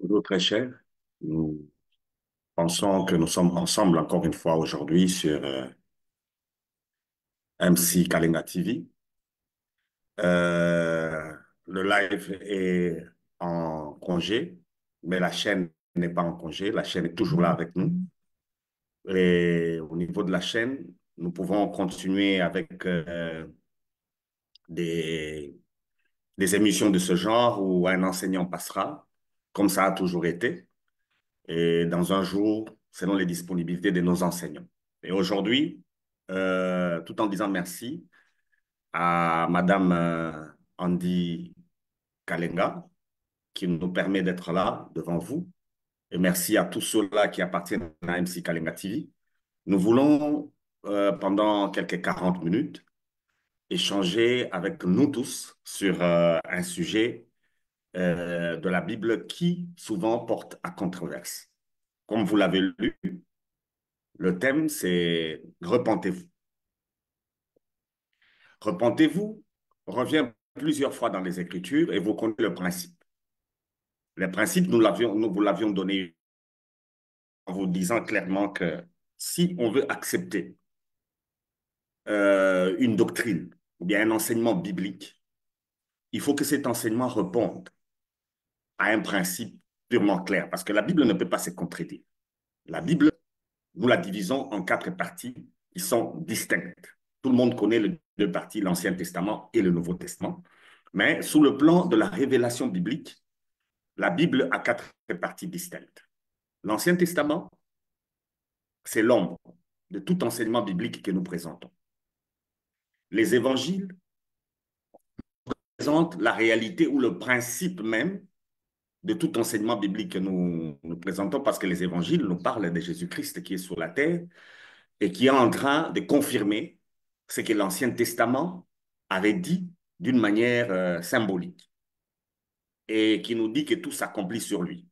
Bonjour très cher. Nous pensons que nous sommes ensemble encore une fois aujourd'hui sur MC Kalinga TV. Euh, le live est en congé, mais la chaîne n'est pas en congé. La chaîne est toujours là avec nous. Et au niveau de la chaîne, nous pouvons continuer avec des, des émissions de ce genre où un enseignant passera, comme ça a toujours été. Et dans un jour, selon les disponibilités de nos enseignants. Et aujourd'hui, tout en disant merci à Madame Andy Kalenga, qui nous permet d'être là devant vous, et merci à tous ceux-là qui appartiennent à MC Kalenga TV. Nous voulons, pendant quelques 40 minutes, échanger avec nous tous sur un sujet de la Bible qui souvent porte à controverse. Comme vous l'avez lu, le thème, c'est repentez-vous. Repentez-vous revient plusieurs fois dans les Écritures et vous connaissez le principe. Le principe, nous vous l'avions donné en vous disant clairement que si on veut accepter une doctrine ou bien un enseignement biblique, il faut que cet enseignement réponde à un principe purement clair, parce que la Bible ne peut pas se contredire. La Bible, nous la divisons en quatre parties qui sont distinctes. Tout le monde connaît les deux parties, l'Ancien Testament et le Nouveau Testament. Mais sous le plan de la révélation biblique, la Bible a quatre parties distinctes. L'Ancien Testament, c'est l'ombre de tout enseignement biblique que nous présentons. Les évangiles présentent la réalité ou le principe même de tout enseignement biblique que nous présentons, parce que les évangiles nous parlent de Jésus-Christ qui est sur la terre et qui est en train de confirmer ce que l'Ancien Testament avait dit d'une manière symbolique et qui nous dit que tout s'accomplit sur lui.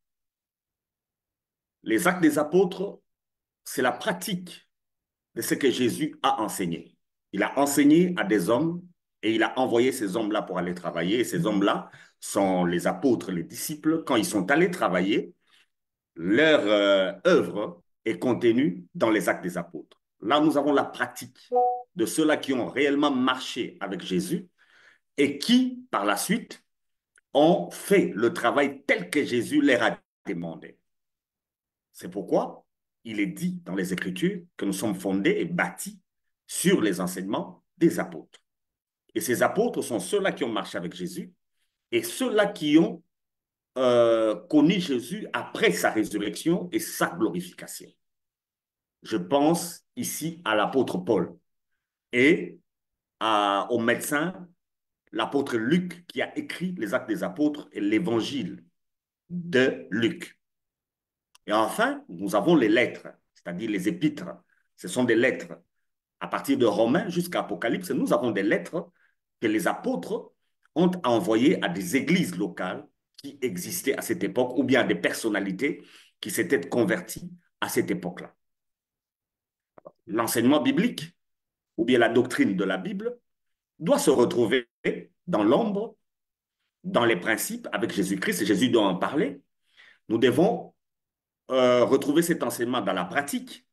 Les actes des apôtres, c'est la pratique de ce que Jésus a enseigné. Il a enseigné à des hommes et il a envoyé ces hommes-là pour aller travailler. Et ces hommes-là sont les apôtres, les disciples. Quand ils sont allés travailler, leur œuvre est contenue dans les actes des apôtres. Là, nous avons la pratique de ceux-là qui ont réellement marché avec Jésus et qui, par la suite, ont fait le travail tel que Jésus leur a demandé. C'est pourquoi il est dit dans les Écritures que nous sommes fondés et bâtis sur les enseignements des apôtres. Et ces apôtres sont ceux-là qui ont marché avec Jésus et ceux-là qui ont connu Jésus après sa résurrection et sa glorification. Je pense ici à l'apôtre Paul et au médecin, l'apôtre Luc, qui a écrit les Actes des Apôtres et l'Évangile de Luc. Et enfin, nous avons les lettres, c'est-à-dire les épîtres. Ce sont des lettres. À partir de Romains jusqu'à Apocalypse, nous avons des lettres que les apôtres ont envoyées à des églises locales qui existaient à cette époque, ou bien à des personnalités qui s'étaient converties à cette époque-là. L'enseignement biblique, ou bien la doctrine de la Bible, doit se retrouver dans l'ombre, dans les principes, avec Jésus-Christ, et Jésus doit en parler. Nous devons retrouver cet enseignement dans la pratique.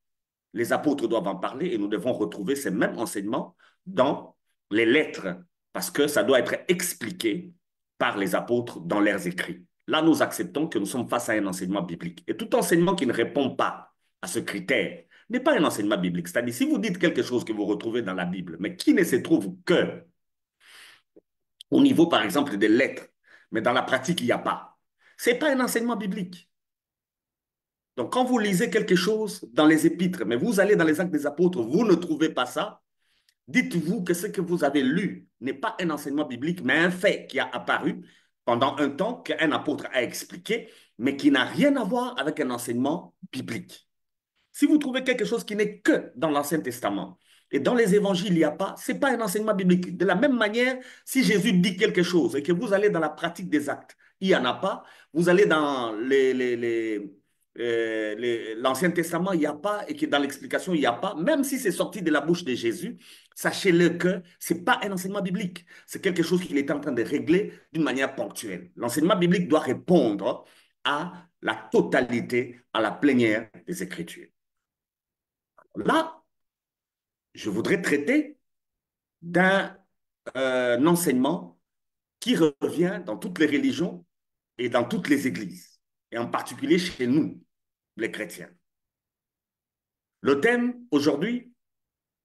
Les apôtres doivent en parler et nous devons retrouver ces mêmes enseignements dans les lettres, parce que ça doit être expliqué par les apôtres dans leurs écrits. Là, nous acceptons que nous sommes face à un enseignement biblique. Et tout enseignement qui ne répond pas à ce critère n'est pas un enseignement biblique. C'est-à-dire, si vous dites quelque chose que vous retrouvez dans la Bible, mais qui ne se trouve que au niveau, par exemple, des lettres, mais dans la pratique, il n'y a pas. Ce n'est pas un enseignement biblique. Donc, quand vous lisez quelque chose dans les épîtres, mais vous allez dans les actes des apôtres, vous ne trouvez pas ça, dites-vous que ce que vous avez lu n'est pas un enseignement biblique, mais un fait qui a apparu pendant un temps qu'un apôtre a expliqué, mais qui n'a rien à voir avec un enseignement biblique. Si vous trouvez quelque chose qui n'est que dans l'Ancien Testament et dans les évangiles, il n'y a pas, ce n'est pas un enseignement biblique. De la même manière, si Jésus dit quelque chose et que vous allez dans la pratique des actes, il n'y en a pas, vous allez dans l'Ancien Testament, il n'y a pas, et que dans l'explication, il n'y a pas, même si c'est sorti de la bouche de Jésus, sachez-le que ce n'est pas un enseignement biblique. C'est quelque chose qu'il est en train de régler d'une manière ponctuelle. L'enseignement biblique doit répondre à la totalité, à la plénière des Écritures. Là, je voudrais traiter d'un enseignement qui revient dans toutes les religions et dans toutes les églises, et en particulier chez nous, les chrétiens. Le thème aujourd'hui,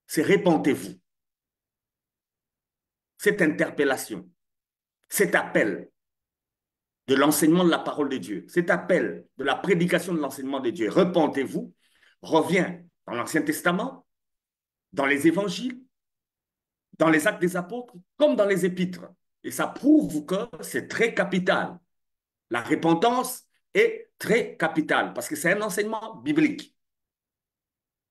c'est répentez-vous. Cette interpellation, cet appel de l'enseignement de la parole de Dieu, cet appel de la prédication de l'enseignement de Dieu, repentez-vous, revient dans l'Ancien Testament, dans les évangiles, dans les actes des apôtres, comme dans les épîtres. Et ça prouve que c'est très capital. La repentance est très capitale parce que c'est un enseignement biblique.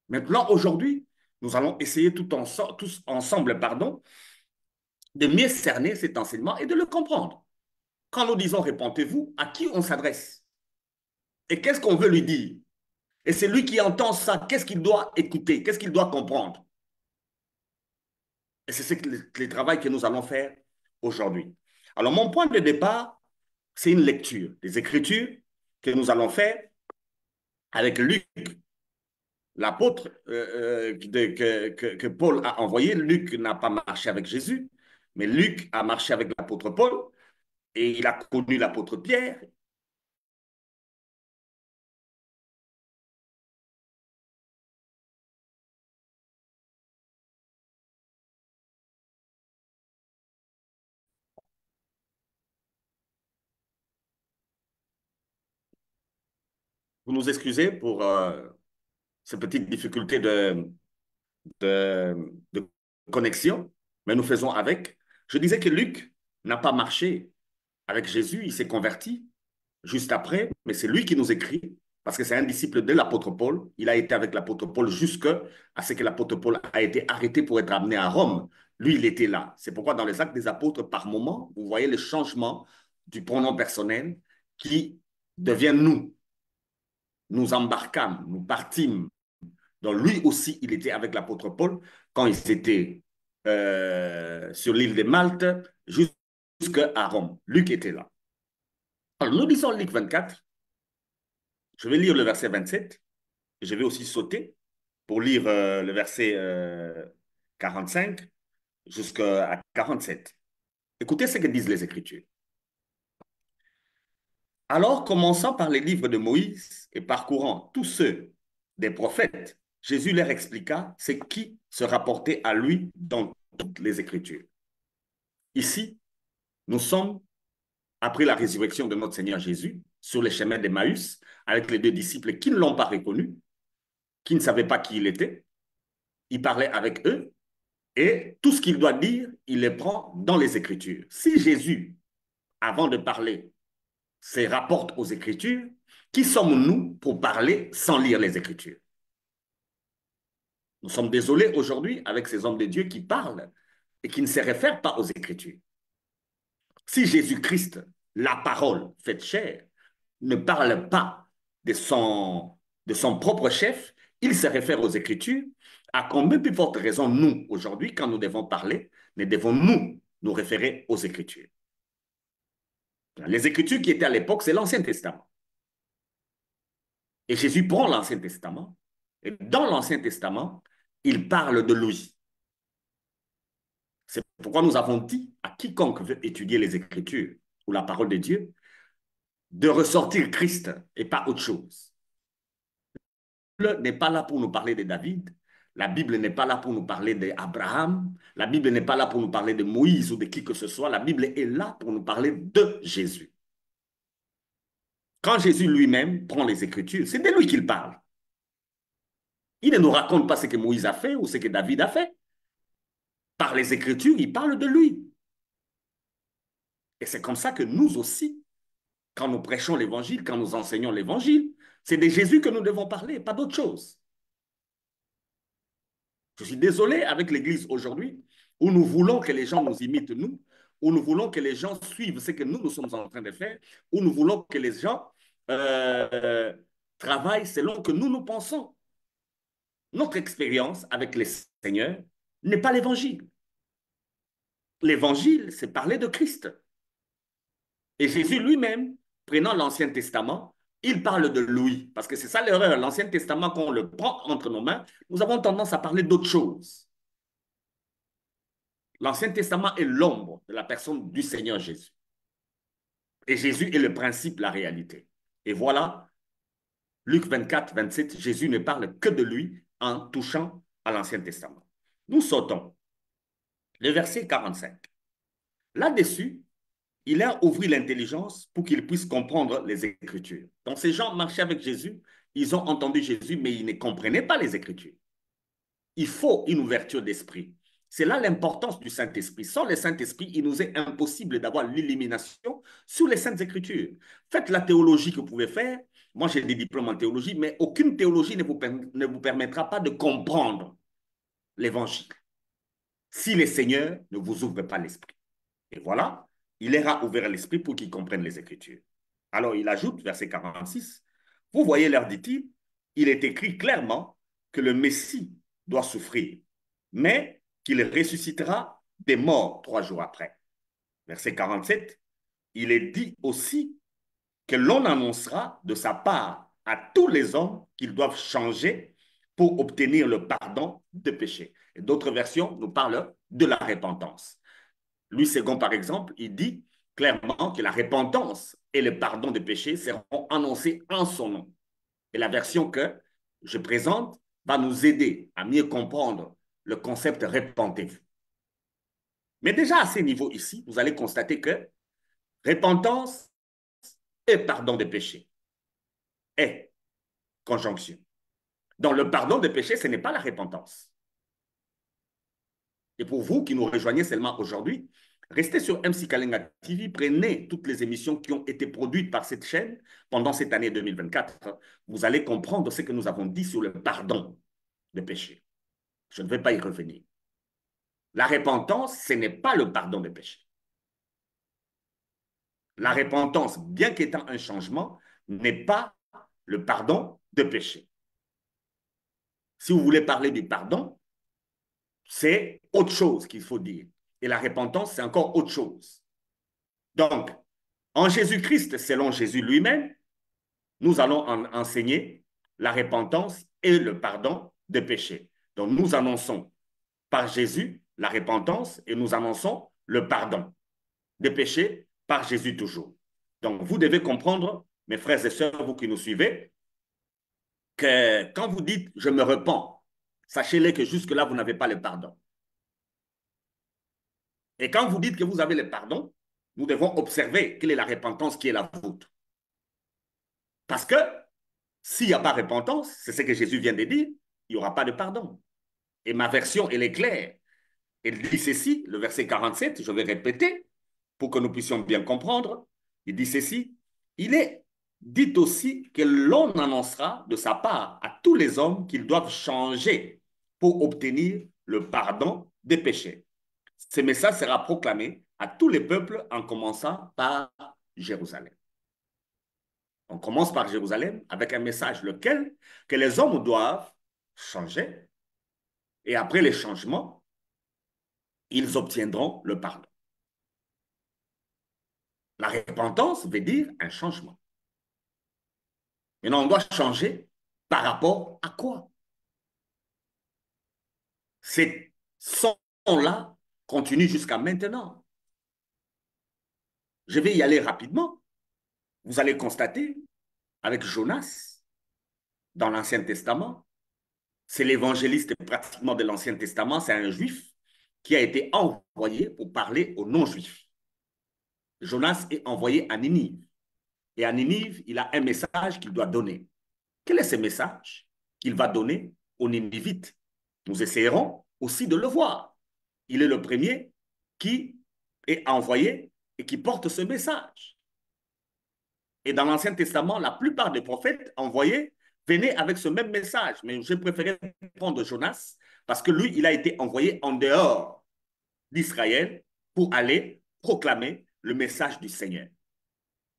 Maintenant, aujourd'hui, nous allons essayer tous ensemble, de mieux cerner cet enseignement et de le comprendre. Quand nous disons repentez-vous, à qui on s'adresse? Et qu'est-ce qu'on veut lui dire? Et c'est lui qui entend ça, qu'est-ce qu'il doit écouter? Qu'est-ce qu'il doit comprendre? Et c'est le travail que nous allons faire aujourd'hui. Alors, mon point de départ, c'est une lecture des Écritures que nous allons faire avec Luc, l'apôtre que Paul a envoyé. Luc n'a pas marché avec Jésus, mais Luc a marché avec l'apôtre Paul et il a connu l'apôtre Pierre. Vous nous excusez pour ces petites difficultés de connexion, mais nous faisons avec. Je disais que Luc n'a pas marché avec Jésus, il s'est converti juste après, mais c'est lui qui nous écrit, parce que c'est un disciple de l'apôtre Paul. Il a été avec l'apôtre Paul jusqu'à ce que l'apôtre Paul a été arrêté pour être amené à Rome. Lui, il était là. C'est pourquoi dans les actes des apôtres, par moment, vous voyez le changement du pronom personnel qui devient nous. Nous embarquâmes, nous partîmes. Donc lui aussi, il était avec l'apôtre Paul quand ils étaient sur l'île de Malte jusqu'à Rome. Luc était là. Alors nous lisons Luc 24. Je vais lire le verset 27 et je vais aussi sauter pour lire le verset 45 jusqu'à 47. Écoutez ce que disent les Écritures. Alors, commençant par les livres de Moïse et parcourant tous ceux des prophètes, Jésus leur expliqua ce qui se rapportait à lui dans toutes les Écritures. Ici, nous sommes, après la résurrection de notre Seigneur Jésus, sur les chemins d'Emmaüs, avec les deux disciples qui ne l'ont pas reconnu, qui ne savaient pas qui il était. Il parlait avec eux et tout ce qu'il doit dire, il les prend dans les Écritures. Si Jésus, avant de parler, se rapporte aux Écritures, qui sommes-nous pour parler sans lire les Écritures? Nous sommes désolés aujourd'hui avec ces hommes de Dieu qui parlent et qui ne se réfèrent pas aux Écritures. Si Jésus-Christ, la parole faite chair, ne parle pas de son propre chef, il se réfère aux Écritures, à combien plus forte raison, nous, aujourd'hui, quand nous devons parler, ne devons-nous nous référer aux Écritures? Les Écritures qui étaient à l'époque, c'est l'Ancien Testament. Et Jésus prend l'Ancien Testament, et dans l'Ancien Testament, il parle de lui. C'est pourquoi nous avons dit à quiconque veut étudier les Écritures ou la parole de Dieu, de ressortir Christ et pas autre chose. La Bible n'est pas là pour nous parler de David, la Bible n'est pas là pour nous parler d'Abraham, la Bible n'est pas là pour nous parler de Moïse ou de qui que ce soit, la Bible est là pour nous parler de Jésus. Quand Jésus lui-même prend les Écritures, c'est de lui qu'il parle. Il ne nous raconte pas ce que Moïse a fait ou ce que David a fait. Par les Écritures, il parle de lui. Et c'est comme ça que nous aussi, quand nous prêchons l'Évangile, quand nous enseignons l'Évangile, c'est de Jésus que nous devons parler, pas d'autre chose. Je suis désolé avec l'Église aujourd'hui, où nous voulons que les gens nous imitent, nous, où nous voulons que les gens suivent ce que nous sommes en train de faire, où nous voulons que les gens travaillent selon que nous pensons. Notre expérience avec les Seigneurs n'est pas l'Évangile. L'Évangile, c'est parler de Christ. Et Jésus lui-même prenant l'Ancien Testament, il parle de Louis, parce que c'est ça l'erreur. L'Ancien Testament, quand on le prend entre nos mains, nous avons tendance à parler d'autre chose. L'Ancien Testament est l'ombre de la personne du Seigneur Jésus. Et Jésus est le principe, la réalité. Et voilà, Luc 24, 27, Jésus ne parle que de lui en touchant à l'Ancien Testament. Nous sautons le verset 45. Là-dessus, il a ouvert l'intelligence pour qu'ils puissent comprendre les Écritures. Donc, ces gens marchaient avec Jésus, ils ont entendu Jésus, mais ils ne comprenaient pas les Écritures. Il faut une ouverture d'esprit. C'est là l'importance du Saint-Esprit. Sans le Saint-Esprit, il nous est impossible d'avoir l'illumination sur les Saintes Écritures. Faites la théologie que vous pouvez faire. Moi, j'ai des diplômes en théologie, mais aucune théologie ne vous permettra pas de comprendre l'Évangile si le Seigneur ne vous ouvre pas l'esprit. Et voilà, il leur a ouvert l'esprit pour qu'ils comprennent les Écritures. Alors, il ajoute, verset 46, vous voyez, leur dit-il, il est écrit clairement que le Messie doit souffrir, mais qu'il ressuscitera des morts 3 jours après. Verset 47, il est dit aussi que l'on annoncera de sa part à tous les hommes qu'ils doivent changer pour obtenir le pardon de péché. Et d'autres versions nous parlent de la repentance. Louis II, par exemple, il dit clairement que la repentance et le pardon de péché seront annoncés en son nom. Et la version que je présente va nous aider à mieux comprendre le concept repentez-vous. Mais déjà à ce niveau ici, vous allez constater que repentance et pardon de péché est conjonction. Donc le pardon de péché, ce n'est pas la repentance. Et pour vous qui nous rejoignez seulement aujourd'hui, restez sur MC Kalenga TV, prenez toutes les émissions qui ont été produites par cette chaîne pendant cette année 2024. Vous allez comprendre ce que nous avons dit sur le pardon de péché. Je ne vais pas y revenir. La repentance, ce n'est pas le pardon de péché. La repentance, bien qu'étant un changement, n'est pas le pardon de péché. Si vous voulez parler du pardon, c'est autre chose qu'il faut dire. Et la repentance, c'est encore autre chose. Donc, en Jésus-Christ, selon Jésus lui-même, nous allons enseigner la repentance et le pardon des péchés. Donc, nous annonçons par Jésus la repentance et nous annonçons le pardon des péchés par Jésus toujours. Donc, vous devez comprendre, mes frères et sœurs, vous qui nous suivez, que quand vous dites « je me repens », sachez-le que jusque-là, vous n'avez pas le pardon. Et quand vous dites que vous avez le pardon, nous devons observer quelle est la repentance qui est la vôtre. Parce que s'il n'y a pas repentance, c'est ce que Jésus vient de dire, il n'y aura pas de pardon. Et ma version, elle est claire. Elle dit ceci, le verset 47, je vais répéter pour que nous puissions bien comprendre. Il dit ceci, il est dit aussi que l'on annoncera de sa part à tous les hommes qu'ils doivent changer pour obtenir le pardon des péchés. Ce message sera proclamé à tous les peuples en commençant par Jérusalem. On commence par Jérusalem avec un message lequel que les hommes doivent changer et après les changements, ils obtiendront le pardon. La repentance veut dire un changement. Maintenant, on doit changer par rapport à quoi? Ces sons-là continuent jusqu'à maintenant. Je vais y aller rapidement. Vous allez constater avec Jonas, dans l'Ancien Testament, c'est l'évangéliste pratiquement de l'Ancien Testament, c'est un juif qui a été envoyé pour parler aux non-juifs. Jonas est envoyé à Ninive. Et à Ninive, il a un message qu'il doit donner. Quel est ce message qu'il va donner aux Ninivites? Nous essayerons aussi de le voir. Il est le premier qui est envoyé et qui porte ce message. Et dans l'Ancien Testament, la plupart des prophètes envoyés venaient avec ce même message. Mais j'ai préféré prendre Jonas parce que lui, il a été envoyé en dehors d'Israël pour aller proclamer le message du Seigneur.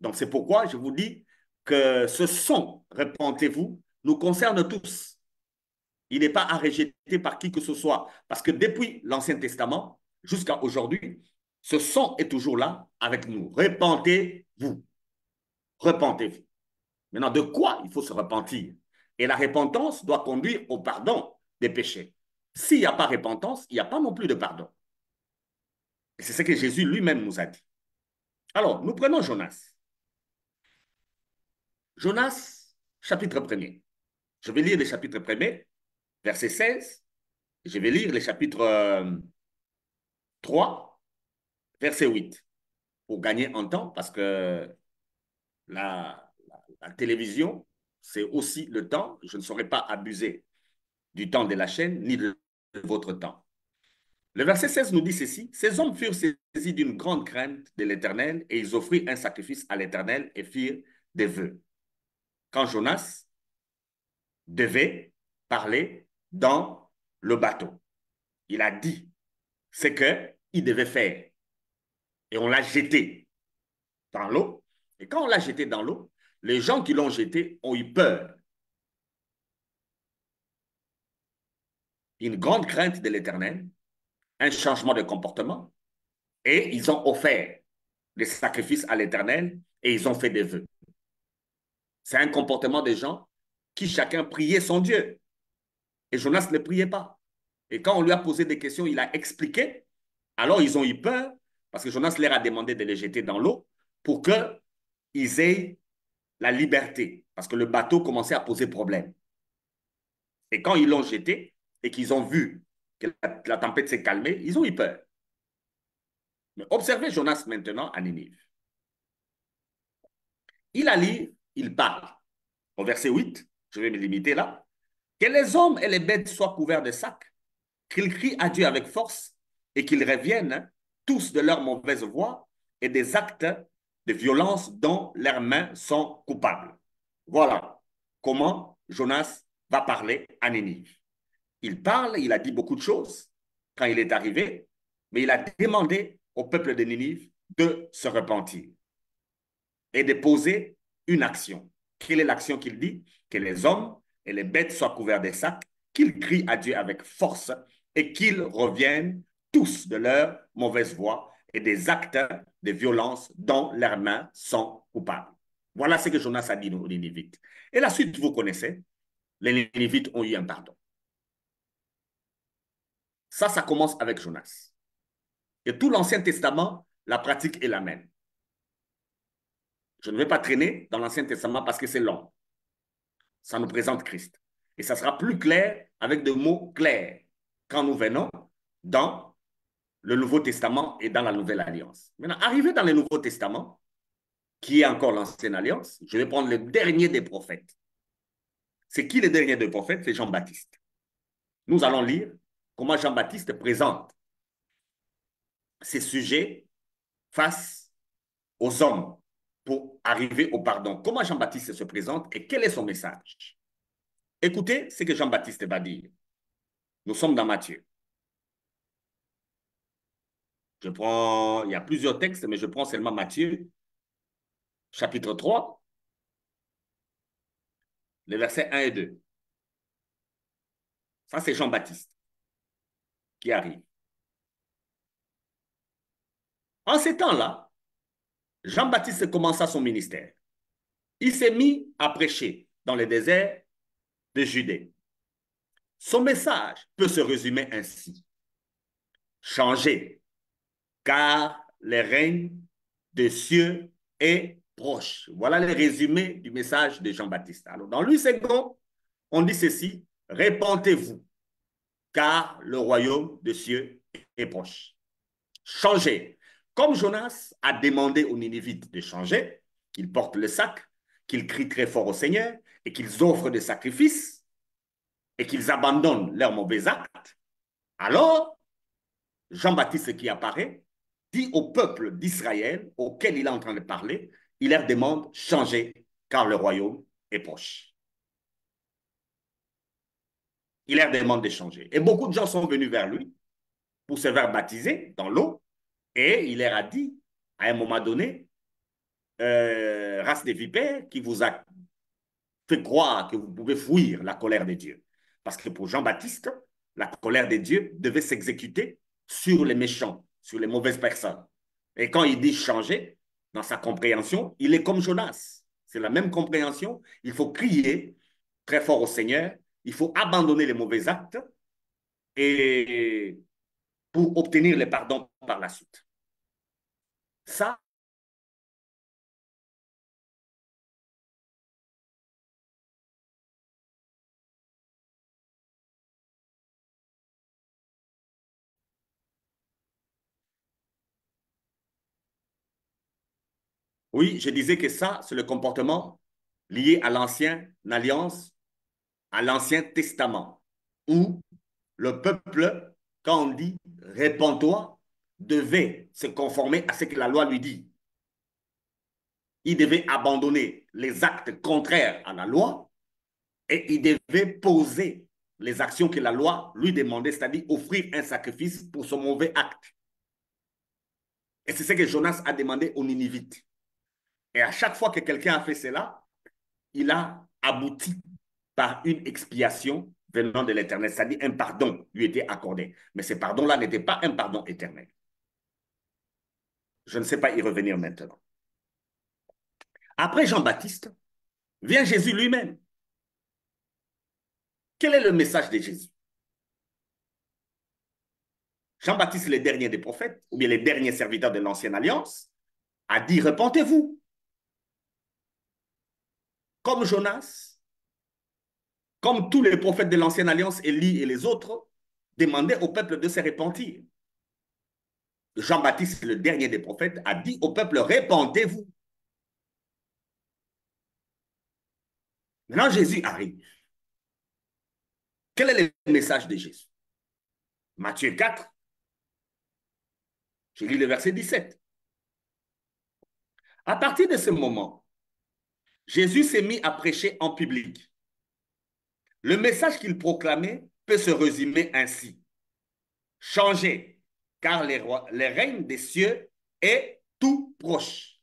Donc, c'est pourquoi je vous dis que ce son, repentez-vous, nous concerne tous. Il n'est pas à rejeter par qui que ce soit. Parce que depuis l'Ancien Testament jusqu'à aujourd'hui, ce son est toujours là avec nous. Repentez-vous. repentez-vous. Maintenant, de quoi il faut se repentir? Et la repentance doit conduire au pardon des péchés. S'il n'y a pas repentance, il n'y a pas non plus de pardon. Et c'est ce que Jésus lui-même nous a dit. Alors, nous prenons Jonas. Jonas, chapitre 1er. Je vais lire le chapitre 1er, verset 16. Je vais lire le chapitre 3, verset 8, pour gagner en temps, parce que la télévision, c'est aussi le temps. Je ne saurais pas abuser du temps de la chaîne, ni de votre temps. Le verset 16 nous dit ceci: ces hommes furent saisis d'une grande crainte de l'Éternel, et ils offrirent un sacrifice à l'Éternel et firent des vœux. Quand Jonas devait parler dans le bateau, il a dit ce qu'il devait faire. Et on l'a jeté dans l'eau. Et quand on l'a jeté dans l'eau, les gens qui l'ont jeté ont eu peur. Une grande crainte de l'Éternel, un changement de comportement, et ils ont offert des sacrifices à l'Éternel et ils ont fait des vœux. C'est un comportement des gens qui chacun priait son Dieu. Et Jonas ne priait pas. Et quand on lui a posé des questions, il a expliqué. Alors ils ont eu peur parce que Jonas leur a demandé de les jeter dans l'eau pour qu'ils aient la liberté. Parce que le bateau commençait à poser problème. Et quand ils l'ont jeté et qu'ils ont vu que la tempête s'est calmée, ils ont eu peur. Mais observez Jonas maintenant à Ninive. Il a lu, il parle. Au verset 8, je vais me limiter là. Que les hommes et les bêtes soient couverts de sacs, qu'ils crient à Dieu avec force et qu'ils reviennent tous de leur mauvaise voie et des actes de violence dont leurs mains sont coupables. Voilà comment Jonas va parler à Ninive. Il parle, il a dit beaucoup de choses quand il est arrivé, mais il a demandé au peuple de Ninive de se repentir et de poser une action. Quelle est l'action qu'il dit? Que les hommes et les bêtes soient couverts des sacs, qu'ils crient à Dieu avec force et qu'ils reviennent tous de leur mauvaise voie et des actes de violence dont leurs mains sont coupables. Voilà ce que Jonas a dit aux Ninivites. Et la suite, vous connaissez, les Ninivites ont eu un pardon. Ça commence avec Jonas. Et tout l'Ancien Testament, la pratique est la même. Je ne vais pas traîner dans l'Ancien Testament parce que c'est long. Ça nous présente Christ. Et ça sera plus clair avec des mots clairs quand nous venons dans le Nouveau Testament et dans la Nouvelle Alliance. Maintenant, arrivé dans le Nouveau Testament, qui est encore l'Ancienne Alliance, je vais prendre le dernier des prophètes. C'est qui le dernier des prophètes? C'est Jean-Baptiste. Nous allons lire comment Jean-Baptiste présente ces sujets face aux hommes pour arriver au pardon. Comment Jean-Baptiste se présente et quel est son message? Écoutez ce que Jean-Baptiste va dire. Nous sommes dans Matthieu. Il y a plusieurs textes, mais je prends seulement Matthieu, chapitre 3, les versets 1 et 2. Ça, c'est Jean-Baptiste qui arrive. En ces temps-là, Jean-Baptiste commença son ministère. Il s'est mis à prêcher dans le désert de Judée. Son message peut se résumer ainsi. Changez, car le règne des cieux est proche. Voilà le résumé du message de Jean-Baptiste. Alors, dans Louis II, on dit ceci: répentez-vous, car le royaume des cieux est proche. Changez. Comme Jonas a demandé aux Ninivites de changer, qu'ils portent le sac, qu'ils crient très fort au Seigneur et qu'ils offrent des sacrifices et qu'ils abandonnent leurs mauvais actes, alors Jean-Baptiste qui apparaît dit au peuple d'Israël auquel il est en train de parler, il leur demande: changez, car le royaume est proche. Il leur demande de changer. Et beaucoup de gens sont venus vers lui pour se faire baptiser dans l'eau. Et il leur a dit, à un moment donné, race des vipères qui vous a fait croire que vous pouvez fuir la colère de Dieu. Parce que pour Jean-Baptiste, la colère de Dieu devait s'exécuter sur les méchants, sur les mauvaises personnes. Et quand il dit changer, dans sa compréhension, il est comme Jonas. c'est la même compréhension. Il faut crier très fort au Seigneur. Il faut abandonner les mauvais actes et pour obtenir le pardon par la suite. Ça, oui, je disais que ça, c'est le comportement lié à l'ancienne alliance, à l'Ancien Testament, où le peuple, quand on dit répands-toi, devait se conformer à ce que la loi lui dit. Il devait abandonner les actes contraires à la loi et il devait poser les actions que la loi lui demandait, c'est-à-dire offrir un sacrifice pour son mauvais acte. Et c'est ce que Jonas a demandé aux Ninivites. Et à chaque fois que quelqu'un a fait cela, il a abouti par une expiation venant de l'Éternel, c'est-à-dire un pardon lui était accordé. Mais ce pardon-là n'était pas un pardon éternel. Je ne sais pas y revenir maintenant. Après Jean-Baptiste, vient Jésus lui-même. Quel est le message de Jésus? Jean-Baptiste, le dernier des prophètes, ou bien les derniers serviteurs de l'Ancienne Alliance, a dit, repentez-vous. Comme Jonas, comme tous les prophètes de l'Ancienne Alliance, Élie et les autres, demandaient au peuple de se repentir. Jean-Baptiste, le dernier des prophètes, a dit au peuple, repentez-vous. Maintenant, Jésus arrive. Quel est le message de Jésus? Matthieu 4, je lis le verset 17. À partir de ce moment, Jésus s'est mis à prêcher en public. Le message qu'il proclamait peut se résumer ainsi. Changez, car le règne des cieux est tout proche.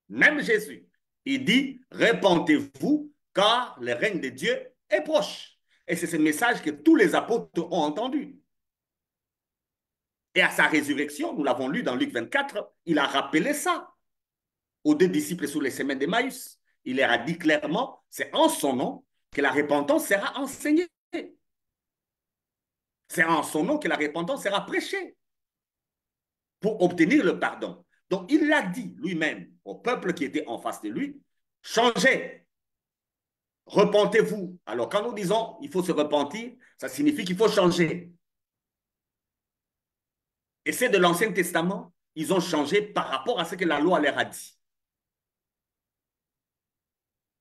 Même Jésus, il dit, repentez-vous, car le règne de Dieu est proche. Et c'est ce message que tous les apôtres ont entendu. Et à sa résurrection, nous l'avons lu dans Luc 24, il a rappelé ça aux deux disciples sur les semaines d'Emmaüs. Il leur a dit clairement, c'est en son nom que la repentance sera enseignée. C'est en son nom que la repentance sera prêchée pour obtenir le pardon. Donc, il l'a dit lui-même au peuple qui était en face de lui, changez, repentez-vous. Alors, quand nous disons il faut se repentir, ça signifie qu'il faut changer. Et c'est de l'Ancien Testament, ils ont changé par rapport à ce que la loi leur a dit.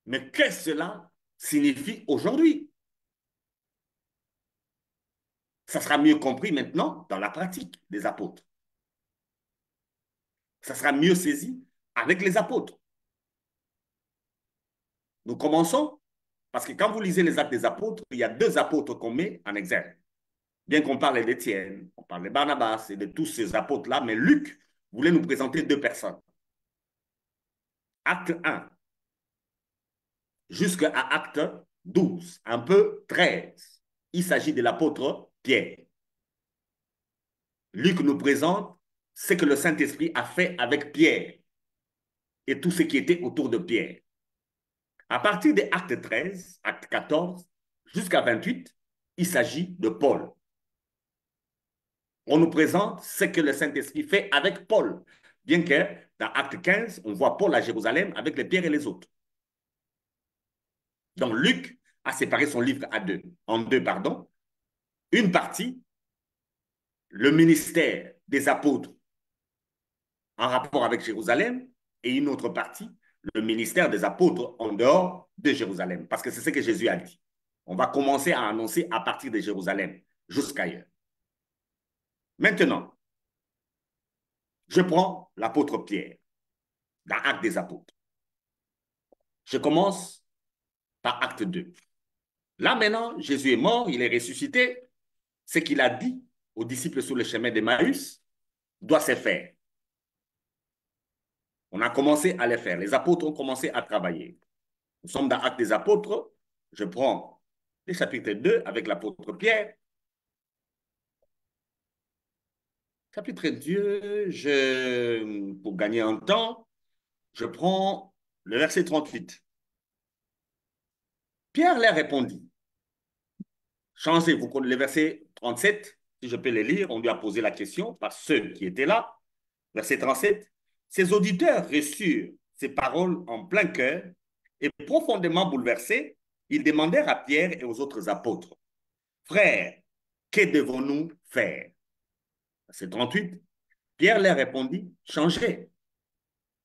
Mais qu'est-ce que cela signifie aujourd'hui? Ça sera mieux compris maintenant dans la pratique des apôtres. Ça sera mieux saisi avec les apôtres. Nous commençons parce que quand vous lisez les actes des apôtres, il y a deux apôtres qu'on met en exergue. Bien qu'on parle d'Étienne, on parle de Barnabas et de tous ces apôtres-là, mais Luc voulait nous présenter deux personnes. Acte 1 jusqu'à acte 12, un peu 13. Il s'agit de l'apôtre Pierre. Luc nous présente ce que le Saint-Esprit a fait avec Pierre et tout ce qui était autour de Pierre. À partir des actes 13, acte 14, jusqu'à 28, il s'agit de Paul. On nous présente ce que le Saint-Esprit fait avec Paul, bien que dans acte 15, on voit Paul à Jérusalem avec les Pierre et les autres. Donc Luc a séparé son livre en deux. Une partie, le ministère des apôtres en rapport avec Jérusalem, et une autre partie, le ministère des apôtres en dehors de Jérusalem, parce que c'est ce que Jésus a dit. On va commencer à annoncer à partir de Jérusalem jusqu'ailleurs. Maintenant, je prends l'apôtre Pierre dans Actes des Apôtres. Je commence par Acte 2. Là maintenant, Jésus est mort, il est ressuscité. Ce qu'il a dit aux disciples sur le chemin d'Emmaüs doit se faire. On a commencé à les faire. Les apôtres ont commencé à travailler. Nous sommes dans Actes des Apôtres. Je prends le chapitre 2 avec l'apôtre Pierre. Chapitre 2, pour gagner un temps, je prends le verset 38. Pierre leur répondit, changez, vous connaissez le verset 37, si je peux le lire, on lui a posé la question par ceux qui étaient là. Verset 37, ses auditeurs reçurent ces paroles en plein cœur et profondément bouleversés, ils demandèrent à Pierre et aux autres apôtres, frères, que devons-nous faire? Verset 38, Pierre leur répondit, changez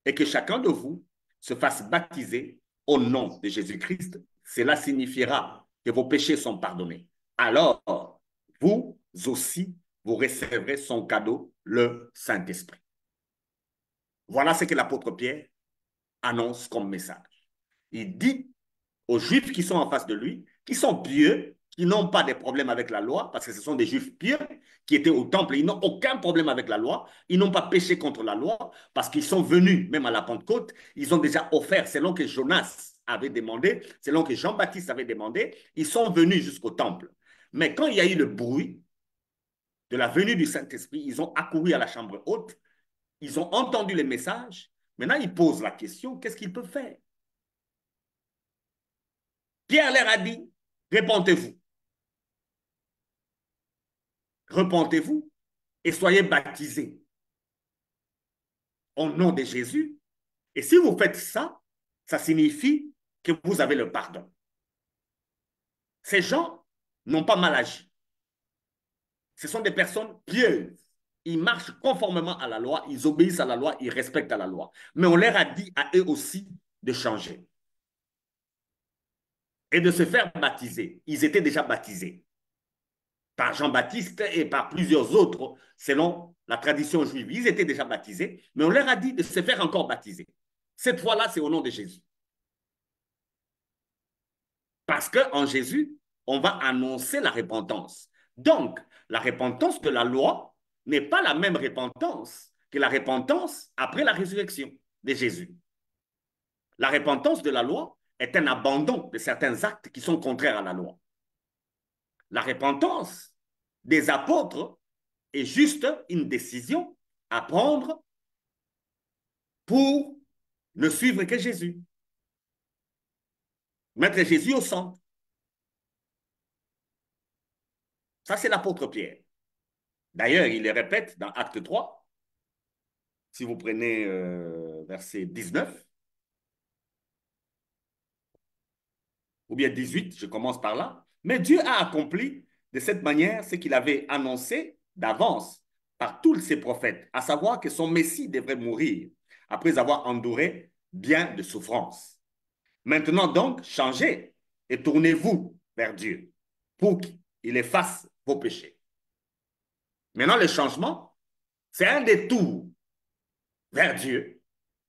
et que chacun de vous se fasse baptiser au nom de Jésus-Christ. Cela signifiera que vos péchés sont pardonnés. Alors, vous aussi, vous recevrez son cadeau, le Saint-Esprit. Voilà ce que l'apôtre Pierre annonce comme message. Il dit aux Juifs qui sont en face de lui, qui sont pieux, qui n'ont pas de problème avec la loi, parce que ce sont des Juifs pieux qui étaient au temple, ils n'ont aucun problème avec la loi, ils n'ont pas péché contre la loi, parce qu'ils sont venus, même à la Pentecôte, ils ont déjà offert, selon que Jonas avait demandé, selon que Jean-Baptiste avait demandé, ils sont venus jusqu'au temple. Mais quand il y a eu le bruit de la venue du Saint-Esprit, ils ont accouru à la chambre haute, ils ont entendu les messages, maintenant ils posent la question, qu'est-ce qu'ils peuvent faire? Pierre leur a dit, répentez-vous. Repentez-vous et soyez baptisés au nom de Jésus. Et si vous faites ça, ça signifie que vous avez le pardon. Ces gens n'ont pas mal agi. Ce sont des personnes pieuses. Ils marchent conformément à la loi, ils obéissent à la loi, ils respectent à la loi. Mais on leur a dit à eux aussi de changer et de se faire baptiser. Ils étaient déjà baptisés par Jean-Baptiste et par plusieurs autres, selon la tradition juive. Ils étaient déjà baptisés, mais on leur a dit de se faire encore baptiser. Cette fois-là, c'est au nom de Jésus. Parce qu'en Jésus, on va annoncer la repentance. Donc, la repentance de la loi n'est pas la même repentance que la repentance après la résurrection de Jésus. La repentance de la loi est un abandon de certains actes qui sont contraires à la loi. La repentance des apôtres est juste une décision à prendre pour ne suivre que Jésus. Mettre Jésus au centre. Ça, c'est l'apôtre Pierre. D'ailleurs, il le répète dans Acte 3, si vous prenez verset 19, ou bien 18, je commence par là. Mais Dieu a accompli de cette manière ce qu'il avait annoncé d'avance par tous ses prophètes, à savoir que son Messie devrait mourir après avoir enduré bien de souffrances. Maintenant donc, changez et tournez-vous vers Dieu pour qu'il efface vos péchés. Maintenant, le changement, c'est un détour vers Dieu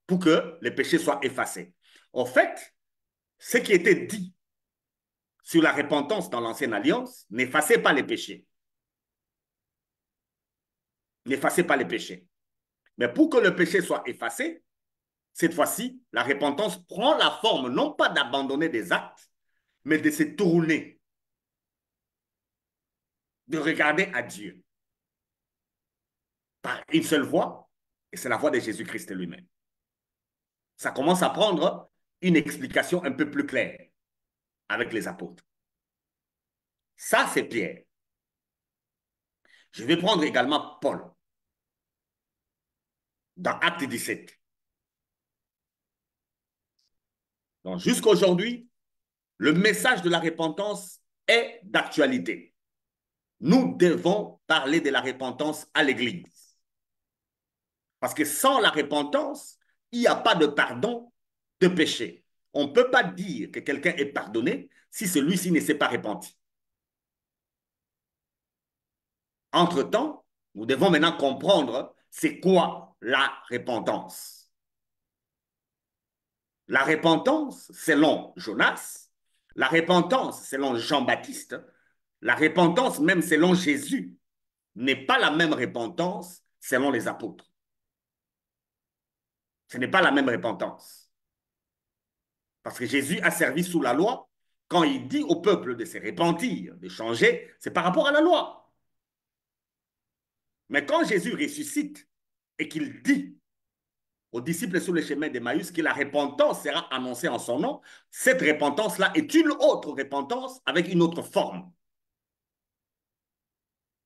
pour que les péchés soient effacés. En fait, ce qui était dit sur la repentance dans l'ancienne alliance n'effaçait pas les péchés. N'effaçait pas les péchés. Mais pour que le péché soit effacé, cette fois-ci, la repentance prend la forme non pas d'abandonner des actes, mais de se tourner, de regarder à Dieu par une seule voie, et c'est la voie de Jésus-Christ lui-même. Ça commence à prendre une explication un peu plus claire avec les apôtres. Ça, c'est Pierre. Je vais prendre également Paul dans Acte 17. Donc, jusqu'à aujourd'hui, le message de la repentance est d'actualité. Nous devons parler de la repentance à l'Église. Parce que sans la repentance, il n'y a pas de pardon de péché. On ne peut pas dire que quelqu'un est pardonné si celui-ci ne s'est pas repenti. Entre-temps, nous devons maintenant comprendre c'est quoi la repentance. La repentance, selon Jonas, la repentance, selon Jean-Baptiste, la repentance, même selon Jésus, n'est pas la même repentance selon les apôtres. Ce n'est pas la même repentance. Parce que Jésus a servi sous la loi. Quand il dit au peuple de se repentir, de changer, c'est par rapport à la loi. Mais quand Jésus ressuscite et qu'il dit aux disciples sur le chemin d'Emmaüs que la repentance sera annoncée en son nom. Cette repentance-là est une autre repentance avec une autre forme.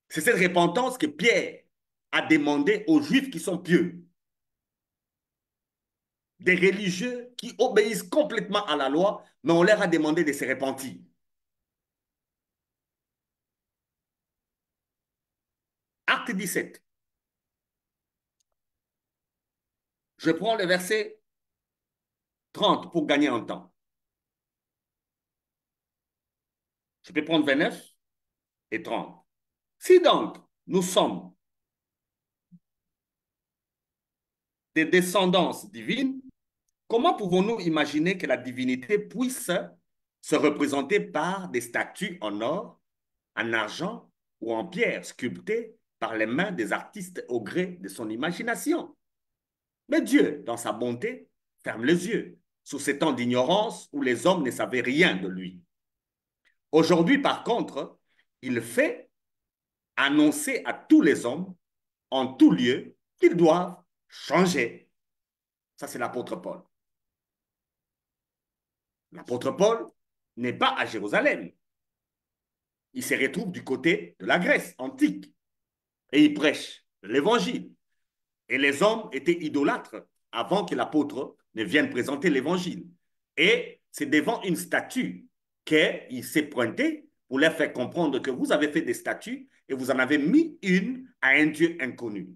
C'est cette repentance que Pierre a demandé aux Juifs qui sont pieux, des religieux qui obéissent complètement à la loi, mais on leur a demandé de se repentir. Acte 17. Je prends le verset 30 pour gagner en temps. Je peux prendre 29 et 30. Si donc nous sommes des descendances divines, comment pouvons-nous imaginer que la divinité puisse se représenter par des statues en or, en argent ou en pierre sculptées par les mains des artistes au gré de son imagination? Mais Dieu, dans sa bonté, ferme les yeux sur ces temps d'ignorance où les hommes ne savaient rien de lui. Aujourd'hui, par contre, il fait annoncer à tous les hommes, en tout lieu, qu'ils doivent changer. Ça, c'est l'apôtre Paul. L'apôtre Paul n'est pas à Jérusalem. Il se retrouve du côté de la Grèce antique et il prêche l'évangile. Et les hommes étaient idolâtres avant que l'apôtre ne vienne présenter l'évangile. Et c'est devant une statue qu'il s'est pointé pour leur faire comprendre que vous avez fait des statues et vous en avez mis une à un Dieu inconnu.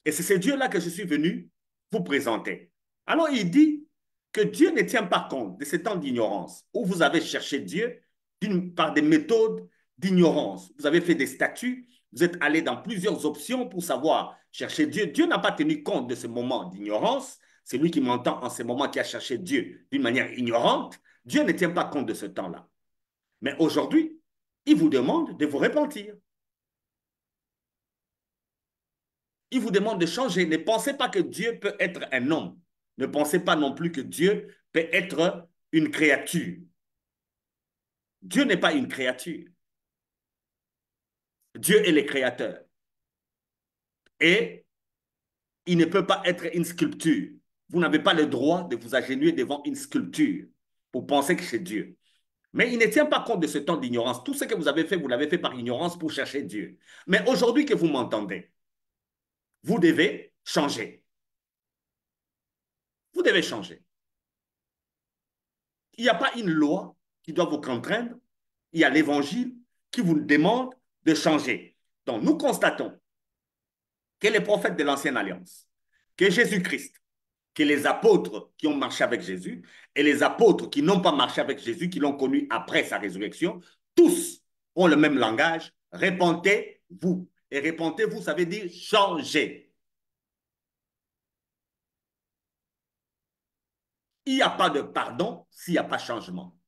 Et c'est ce Dieu-là que je suis venu vous présenter. Alors il dit que Dieu ne tient pas compte de ces temps d'ignorance où vous avez cherché Dieu par des méthodes d'ignorance. Vous avez fait des statuts, vous êtes allé dans plusieurs options pour savoir chercher Dieu. Dieu n'a pas tenu compte de ce moment d'ignorance. C'est lui qui m'entend en ce moment qui a cherché Dieu d'une manière ignorante. Dieu ne tient pas compte de ce temps-là. Mais aujourd'hui, il vous demande de vous repentir. Il vous demande de changer. Ne pensez pas que Dieu peut être un homme. Ne pensez pas non plus que Dieu peut être une créature. Dieu n'est pas une créature. Dieu est le créateur. Et il ne peut pas être une sculpture. Vous n'avez pas le droit de vous agenouiller devant une sculpture pour penser que c'est Dieu. Mais il ne tient pas compte de ce temps d'ignorance. Tout ce que vous avez fait, vous l'avez fait par ignorance pour chercher Dieu. Mais aujourd'hui que vous m'entendez, vous devez changer. Vous devez changer. Il n'y a pas une loi qui doit vous contraindre. Il y a l'évangile qui vous demande de changer. Donc, nous constatons que les prophètes de l'Ancienne Alliance, que Jésus-Christ, que les apôtres qui ont marché avec Jésus et les apôtres qui n'ont pas marché avec Jésus, qui l'ont connu après sa résurrection, tous ont le même langage. Repentez-vous. Et repentez-vous, ça veut dire changer. Il n'y a pas de pardon s'il n'y a pas changement.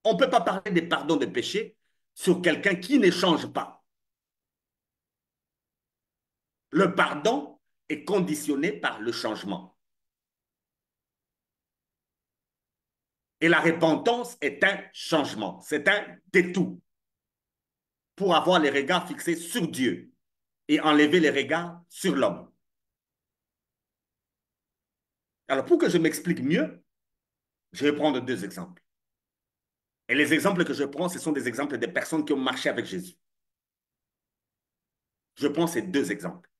On ne peut pas parler de pardon de péché sur quelqu'un qui ne change pas. Le pardon est conditionné par le changement. Et la repentance est un changement, c'est un détour pour avoir les regards fixés sur Dieu et enlever les regards sur l'homme. Alors, pour que je m'explique mieux, je vais prendre deux exemples. Et les exemples que je prends, ce sont des exemples de personnes qui ont marché avec Jésus. Je prends ces deux exemples.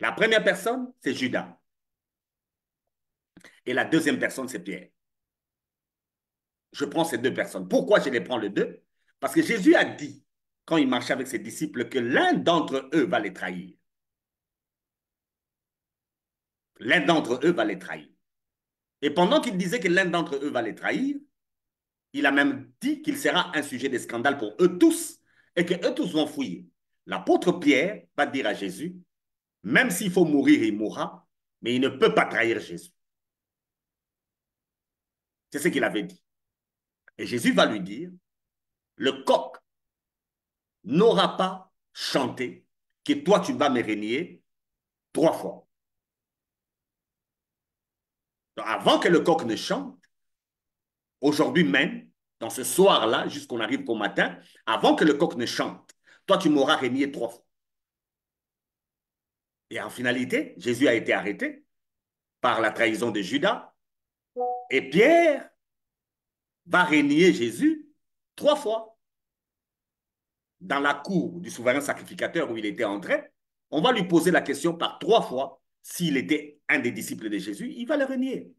La première personne, c'est Judas. Et la deuxième personne, c'est Pierre. Je prends ces deux personnes. Pourquoi je les prends les deux? Parce que Jésus a dit, quand il marchait avec ses disciples, que l'un d'entre eux va les trahir. L'un d'entre eux va les trahir. Et pendant qu'il disait que l'un d'entre eux va les trahir, il a même dit qu'il sera un sujet de scandale pour eux tous et qu'eux tous vont fuir. L'apôtre Pierre va dire à Jésus, même s'il faut mourir, il mourra, mais il ne peut pas trahir Jésus. C'est ce qu'il avait dit. Et Jésus va lui dire, le coq n'aura pas chanté que toi tu vas me renier 3 fois. Donc, avant que le coq ne chante, aujourd'hui même, dans ce soir-là, jusqu'on arrive qu'au matin, avant que le coq ne chante, toi tu m'auras renié 3 fois. Et en finalité, Jésus a été arrêté par la trahison de Judas. Et Pierre va renier Jésus 3 fois. Dans la cour du souverain sacrificateur où il était entré, on va lui poser la question par 3 fois s'il était un des disciples de Jésus, il va le renier.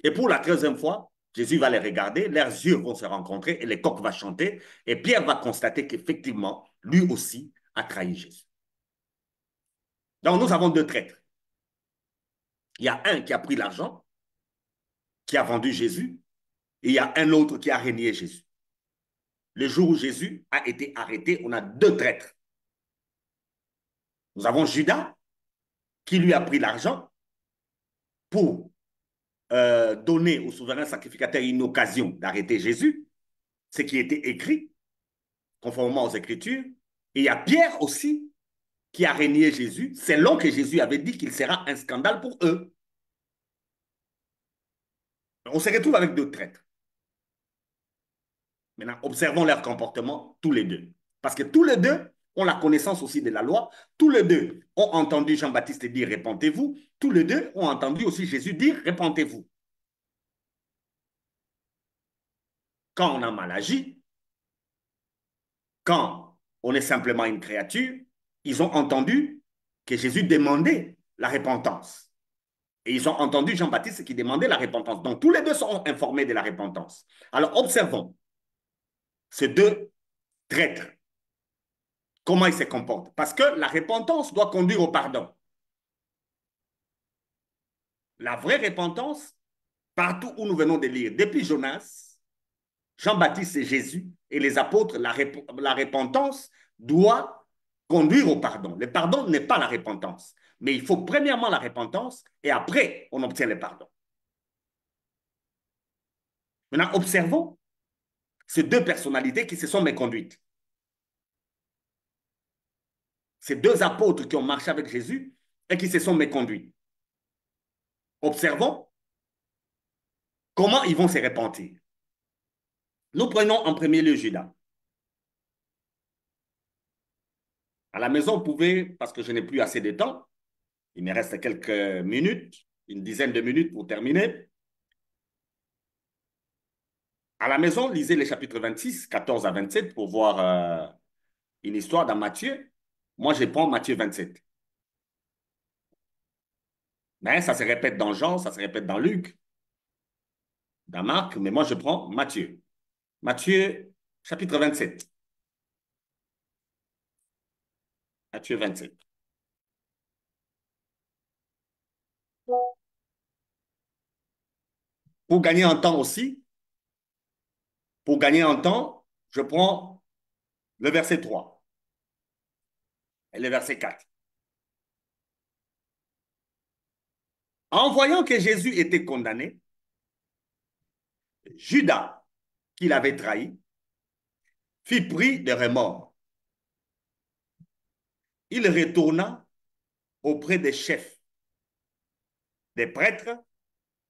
Et pour la 13e fois, Jésus va les regarder, leurs yeux vont se rencontrer et les coqs vont chanter. Et Pierre va constater qu'effectivement, lui aussi a trahi Jésus. Donc nous avons 2 traîtres. Il y a un qui a pris l'argent, qui a vendu Jésus, et il y a un autre qui a renié Jésus. Le jour où Jésus a été arrêté, on a 2 traîtres. Nous avons Judas, qui lui a pris l'argent pour donner au souverain sacrificateur une occasion d'arrêter Jésus, ce qui était écrit, conformément aux Écritures. Et il y a Pierre aussi, qui a renié Jésus, selon que Jésus avait dit qu'il sera un scandale pour eux. On se retrouve avec 2 traîtres. Maintenant, observons leur comportement, tous les deux. Parce que tous les deux ont la connaissance aussi de la loi. Tous les deux ont entendu Jean-Baptiste dire « Répentez-vous ». Tous les deux ont entendu aussi Jésus dire « Répentez-vous ». Quand on a mal agi, quand on est simplement une créature, ils ont entendu que Jésus demandait la repentance. Et ils ont entendu Jean-Baptiste qui demandait la repentance. Donc, tous les deux sont informés de la repentance. Alors, observons ces 2 traîtres. Comment ils se comportent. Parce que la repentance doit conduire au pardon. La vraie repentance, partout où nous venons de lire, depuis Jonas, Jean-Baptiste et Jésus et les apôtres, la repentance doit conduire au pardon. Le pardon n'est pas la repentance. Mais il faut premièrement la repentance et après, on obtient le pardon. Maintenant, observons ces 2 personnalités qui se sont méconduites. Ces 2 apôtres qui ont marché avec Jésus et qui se sont méconduits. Observons comment ils vont se repentir. Nous prenons en premier lieu Judas. À la maison, vous pouvez, parce que je n'ai plus assez de temps, il me reste quelques minutes, une dizaine de minutes pour terminer. À la maison, lisez les chapitres 26, 14 à 27 pour voir une histoire dans Matthieu. Moi, je prends Matthieu 27. Mais ça se répète dans Jean, ça se répète dans Luc, dans Marc, mais moi, je prends Matthieu. Matthieu, chapitre 27. Matthieu 27. Pour gagner en temps aussi, pour gagner en temps, je prends le verset 3 et le verset 4. En voyant que Jésus était condamné, Judas, qui l'avait trahi, fit pris de remords. Il retourna auprès des chefs, des prêtres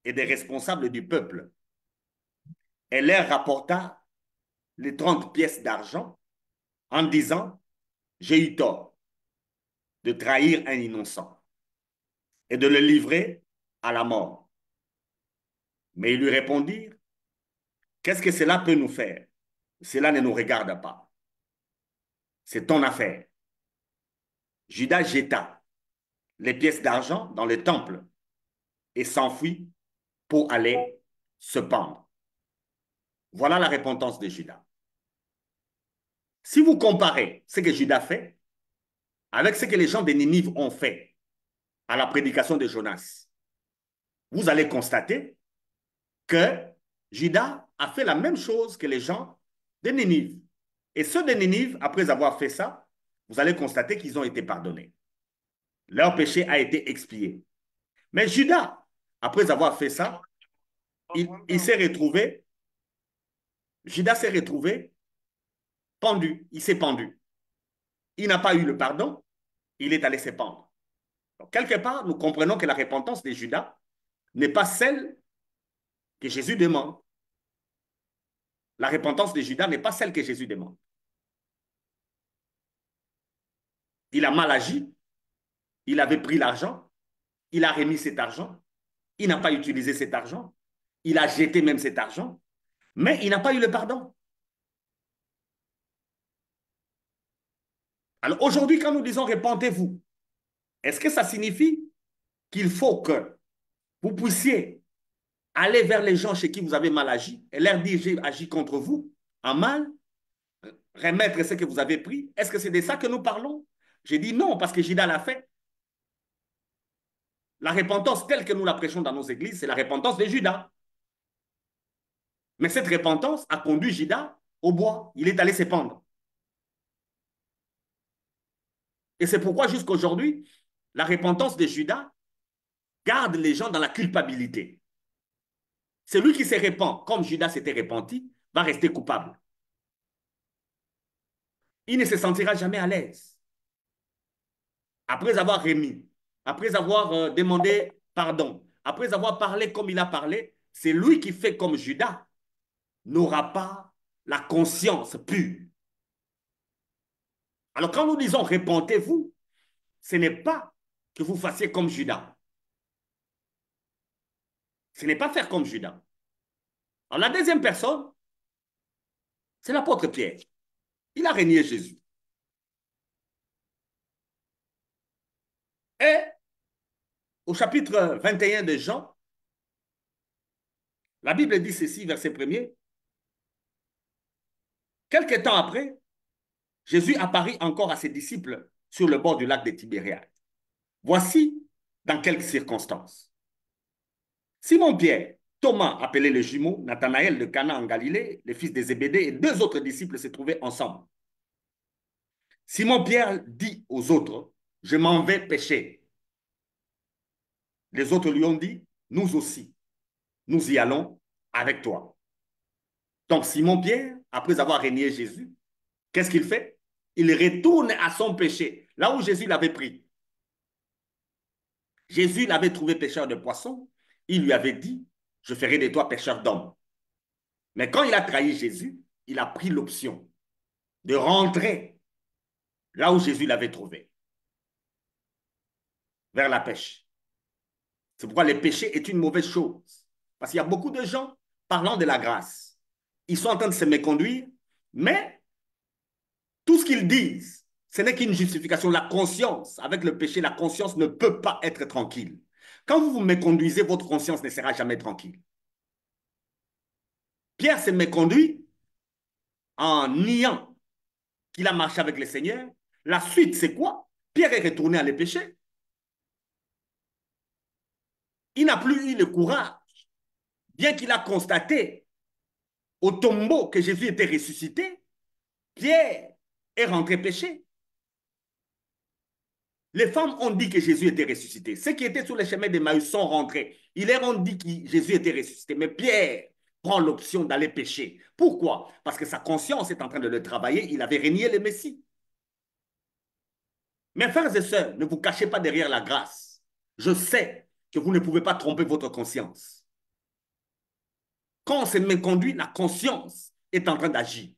et des responsables du peuple et leur rapporta les 30 pièces d'argent en disant, j'ai eu tort de trahir un innocent et de le livrer à la mort. Mais ils lui répondirent, qu'est-ce que cela peut nous faire? Cela ne nous regarde pas. C'est ton affaire. Judas jeta les pièces d'argent dans le temple et s'enfuit pour aller se pendre. Voilà la repentance de Judas. Si vous comparez ce que Judas fait avec ce que les gens de Ninive ont fait à la prédication de Jonas, vous allez constater que Judas a fait la même chose que les gens de Ninive. Et ceux de Ninive, après avoir fait ça, vous allez constater qu'ils ont été pardonnés. Leur péché a été expié. Mais Judas, après avoir fait ça, il s'est retrouvé, Judas s'est retrouvé pendu, il s'est pendu. Il n'a pas eu le pardon, il est allé se pendre. Donc, quelque part, nous comprenons que la repentance de Judas n'est pas celle que Jésus demande. La repentance de Judas n'est pas celle que Jésus demande. Il a mal agi, Il avait pris l'argent, il a remis cet argent, il n'a pas utilisé cet argent, il a jeté même cet argent, mais il n'a pas eu le pardon. Alors aujourd'hui, quand nous disons répentez-vous, est-ce que ça signifie qu'il faut que vous puissiez aller vers les gens chez qui vous avez mal agi et leur dire j'ai agi contre vous en mal, remettre ce que vous avez pris? Est-ce que c'est de ça que nous parlons? J'ai dit non, parce que Judas l'a fait. La repentance telle que nous la prêchons dans nos églises, c'est la repentance de Judas. Mais cette repentance a conduit Judas au bois. Il est allé se pendre. Et c'est pourquoi jusqu'à aujourd'hui, la repentance de Judas garde les gens dans la culpabilité. Celui qui se répand, comme Judas s'était repenti, va rester coupable. Il ne se sentira jamais à l'aise. Après avoir remis, après avoir demandé pardon, après avoir parlé comme il a parlé, c'est lui qui fait comme Judas n'aura pas la conscience pure. Alors quand nous disons repentez-vous, ce n'est pas que vous fassiez comme Judas. Ce n'est pas faire comme Judas. Alors la deuxième personne, c'est l'apôtre Pierre. Il a renié Jésus. Et au chapitre 21 de Jean, la Bible dit ceci, verset 1er. Quelque temps après, Jésus apparut encore à ses disciples sur le bord du lac de Tibériade. Voici dans quelques circonstances. Simon-Pierre, Thomas, appelé le jumeau, Nathanaël de Cana en Galilée, les fils de Zébédée et deux autres disciples se trouvaient ensemble. Simon-Pierre dit aux autres, je m'en vais pêcher. Les autres lui ont dit, nous aussi, nous y allons avec toi. Donc Simon-Pierre, après avoir régné Jésus, qu'est-ce qu'il fait? Il retourne à son péché, là où Jésus l'avait pris. Jésus l'avait trouvé pêcheur de poissons. Il lui avait dit, je ferai de toi pêcheur d'hommes. Mais quand il a trahi Jésus, il a pris l'option de rentrer là où Jésus l'avait trouvé, vers la pêche. C'est pourquoi le péché est une mauvaise chose. Parce qu'il y a beaucoup de gens parlant de la grâce. Ils sont en train de se méconduire, mais tout ce qu'ils disent, ce n'est qu'une justification. La conscience, avec le péché, la conscience ne peut pas être tranquille. Quand vous vous méconduisez, votre conscience ne sera jamais tranquille. Pierre s'est méconduit en niant qu'il a marché avec le Seigneur. La suite, c'est quoi? Pierre est retourné à les pécher. Il n'a plus eu le courage, bien qu'il a constaté au tombeau que Jésus était ressuscité. Pierre est rentré pécher. Les femmes ont dit que Jésus était ressuscité. Ceux qui étaient sur le chemin d'Emmaüs sont rentrés. Ils leur ont dit que Jésus était ressuscité. Mais Pierre prend l'option d'aller pécher. Pourquoi? Parce que sa conscience est en train de le travailler. Il avait renié le Messie. Mes frères et sœurs, ne vous cachez pas derrière la grâce. Je sais que vous ne pouvez pas tromper votre conscience. Quand on se méconduit, la conscience est en train d'agir.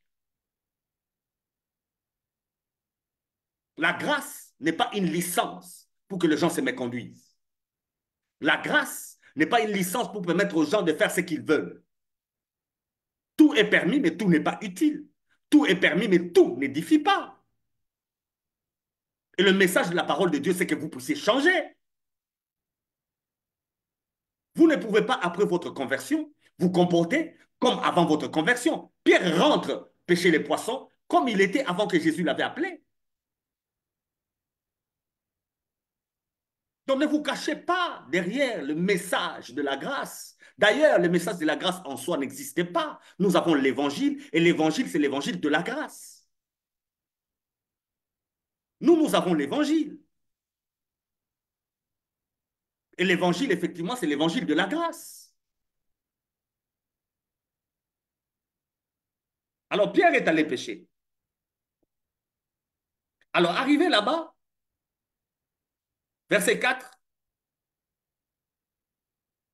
La grâce n'est pas une licence pour que les gens se méconduisent. La grâce n'est pas une licence pour permettre aux gens de faire ce qu'ils veulent. Tout est permis, mais tout n'est pas utile. Tout est permis, mais tout n'édifie pas. Et le message de la parole de Dieu, c'est que vous puissiez changer. Vous ne pouvez pas, après votre conversion, vous comporter comme avant votre conversion. Pierre rentre pêcher les poissons comme il était avant que Jésus l'avait appelé. Donc ne vous cachez pas derrière le message de la grâce. D'ailleurs, le message de la grâce en soi n'existait pas. Nous avons l'évangile et l'évangile, c'est l'évangile de la grâce. Nous avons l'évangile. Et l'évangile, effectivement, c'est l'évangile de la grâce. Alors Pierre est allé pêcher. Alors arrivé là-bas, verset 4,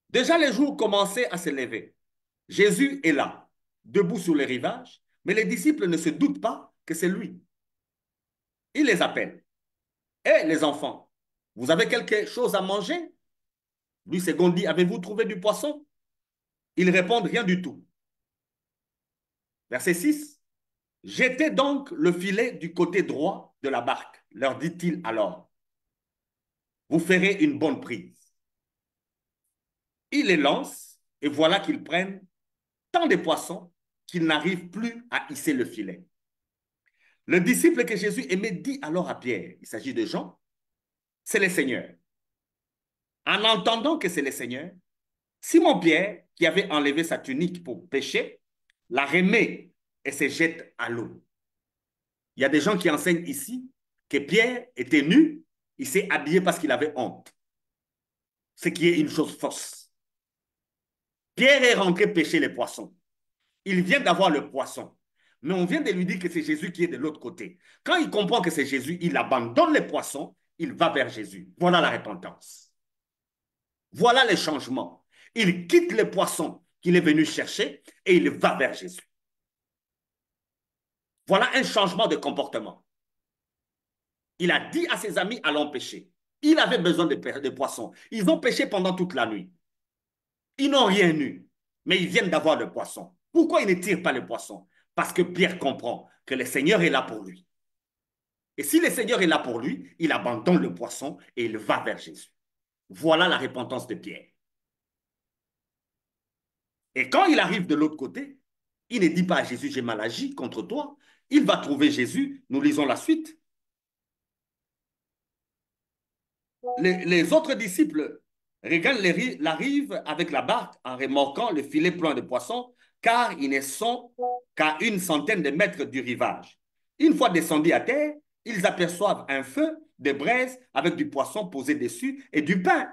déjà les jours commençaient à se lever. Jésus est là, debout sur les rivages, mais les disciples ne se doutent pas que c'est lui. Il les appelle. Eh les enfants, vous avez quelque chose à manger? Lui, second dit, avez-vous trouvé du poisson? Ils répondent, rien du tout. Verset 6. Jetez donc le filet du côté droit de la barque, leur dit-il alors. Vous ferez une bonne prise. Ils les lancent et voilà qu'ils prennent tant de poissons qu'ils n'arrivent plus à hisser le filet. Le disciple que Jésus aimait dit alors à Pierre, il s'agit de Jean, c'est le Seigneur. En entendant que c'est le Seigneur, Simon-Pierre, qui avait enlevé sa tunique pour pêcher, la remet et se jette à l'eau. Il y a des gens qui enseignent ici que Pierre était nu, il s'est habillé parce qu'il avait honte. Ce qui est une chose fausse. Pierre est rentré pêcher les poissons. Il vient d'avoir le poisson. Mais on vient de lui dire que c'est Jésus qui est de l'autre côté. Quand il comprend que c'est Jésus, il abandonne les poissons, il va vers Jésus. Voilà la repentance. Voilà le changement. Il quitte les poissons qu'il est venu chercher et il va vers Jésus. Voilà un changement de comportement. Il a dit à ses amis, allons pêcher. Il avait besoin de poissons. Ils ont pêché pendant toute la nuit. Ils n'ont rien eu, mais ils viennent d'avoir le poisson. Pourquoi ils ne tirent pas le poisson? Parce que Pierre comprend que le Seigneur est là pour lui. Et si le Seigneur est là pour lui, il abandonne le poisson et il va vers Jésus. Voilà la repentance de Pierre. Et quand il arrive de l'autre côté, il ne dit pas à Jésus, j'ai mal agi contre toi. Il va trouver Jésus. Nous lisons la suite. Les autres disciples regardent la rive avec la barque en remorquant le filet plein de poissons, car ils ne sont qu'à une centaine de mètres du rivage. Une fois descendus à terre, ils aperçoivent un feu de braise avec du poisson posé dessus et du pain.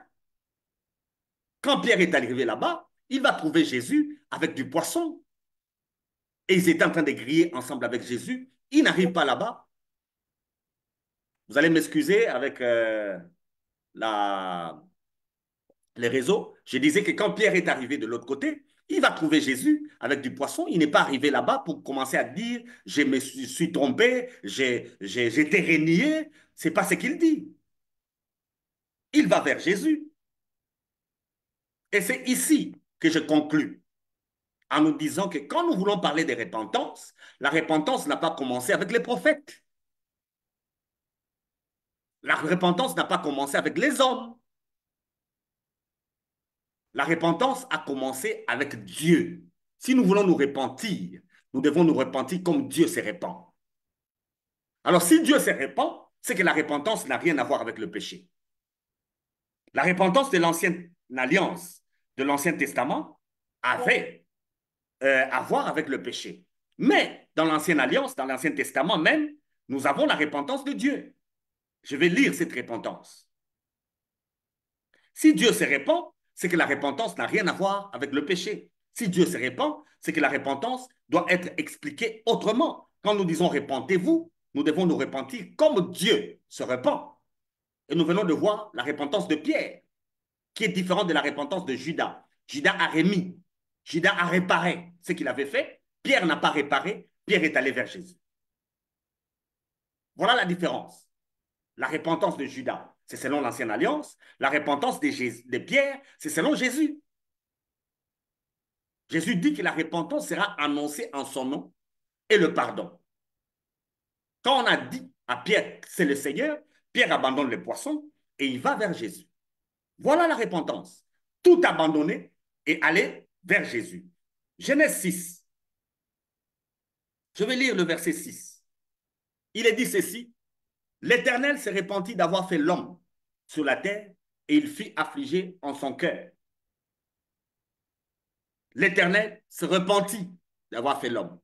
Quand Pierre est arrivé là-bas, il va trouver Jésus avec du poisson. Et ils étaient en train de griller ensemble avec Jésus. Ils n'arrivent pas là-bas. Vous allez m'excuser avec la les réseaux, je disais que quand Pierre est arrivé de l'autre côté, il va trouver Jésus avec du poisson. Il n'est pas arrivé là-bas pour commencer à dire, je me suis trompé, j'étais renié. Ce n'est pas ce qu'il dit. Il va vers Jésus. Et c'est ici que je conclus en nous disant que quand nous voulons parler de repentance, la repentance n'a pas commencé avec les prophètes. La repentance n'a pas commencé avec les hommes. La repentance a commencé avec Dieu. Si nous voulons nous repentir, nous devons nous repentir comme Dieu se repent. Alors, si Dieu se repent, c'est que la repentance n'a rien à voir avec le péché. La repentance de l'ancienne alliance, de l'Ancien Testament, avait à voir avec le péché. Mais dans l'ancienne alliance, dans l'Ancien Testament même, nous avons la repentance de Dieu. Je vais lire cette repentance. Si Dieu se repent, c'est que la repentance n'a rien à voir avec le péché. Si Dieu se repent, c'est que la repentance doit être expliquée autrement. Quand nous disons repentez-vous, nous devons nous repentir comme Dieu se repent. Et nous venons de voir la repentance de Pierre, qui est différente de la repentance de Judas. Judas a remis, Judas a réparé ce qu'il avait fait. Pierre n'a pas réparé, Pierre est allé vers Jésus. Voilà la différence. La repentance de Judas, c'est selon l'Ancienne Alliance. La repentance de Pierre, c'est selon Jésus. Jésus dit que la repentance sera annoncée en son nom et le pardon. Quand on a dit à Pierre, c'est le Seigneur, Pierre abandonne les poissons et il va vers Jésus. Voilà la repentance. Tout abandonner et aller vers Jésus. Genèse 6. Je vais lire le verset 6. Il est dit ceci. L'Éternel se repentit d'avoir fait l'homme sur la terre et il fit affliger en son cœur. L'Éternel se repentit d'avoir fait l'homme.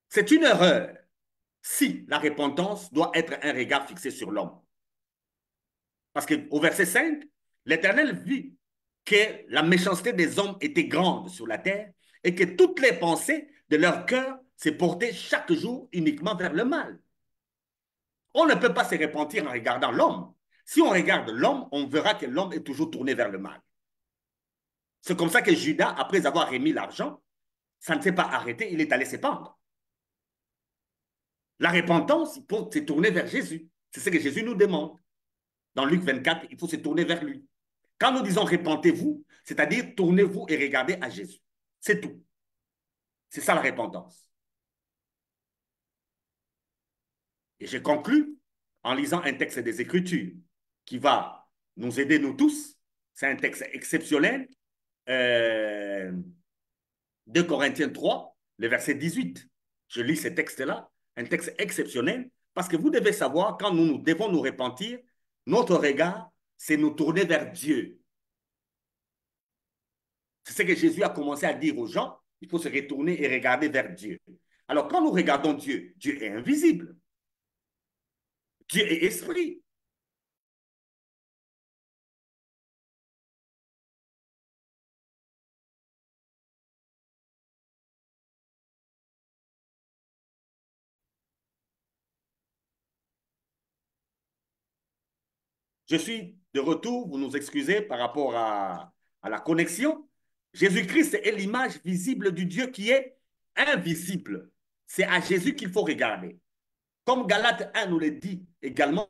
C'est une erreur si la repentance doit être un regard fixé sur l'homme. Parce qu'au verset 5, l'Éternel vit que la méchanceté des hommes était grande sur la terre et que toutes les pensées de leur cœur se portaient chaque jour uniquement vers le mal. On ne peut pas se repentir en regardant l'homme. Si on regarde l'homme, on verra que l'homme est toujours tourné vers le mal. C'est comme ça que Judas, après avoir remis l'argent, ça ne s'est pas il est allé se pendre. La repentance, il faut se tourner vers Jésus. C'est ce que Jésus nous demande. Dans Luc 24, il faut se tourner vers lui. Quand nous disons repentez-vous, c'est-à-dire tournez-vous et regardez à Jésus. C'est tout. C'est ça la repentance. Et je conclus en lisant un texte des Écritures qui va nous aider, nous tous. C'est un texte exceptionnel. 2 Corinthiens 3, le verset 18. Je lis ce texte-là, un texte exceptionnel, parce que vous devez savoir, quand nous devons nous repentir, notre regard, c'est nous tourner vers Dieu. C'est ce que Jésus a commencé à dire aux gens. Il faut se retourner et regarder vers Dieu. Alors, quand nous regardons Dieu, Dieu est invisible. Dieu est esprit. Je suis de retour, vous nous excusez par rapport à la connexion. Jésus-Christ est l'image visible du Dieu qui est invisible. C'est à Jésus qu'il faut regarder. Comme Galates 1 nous le dit également,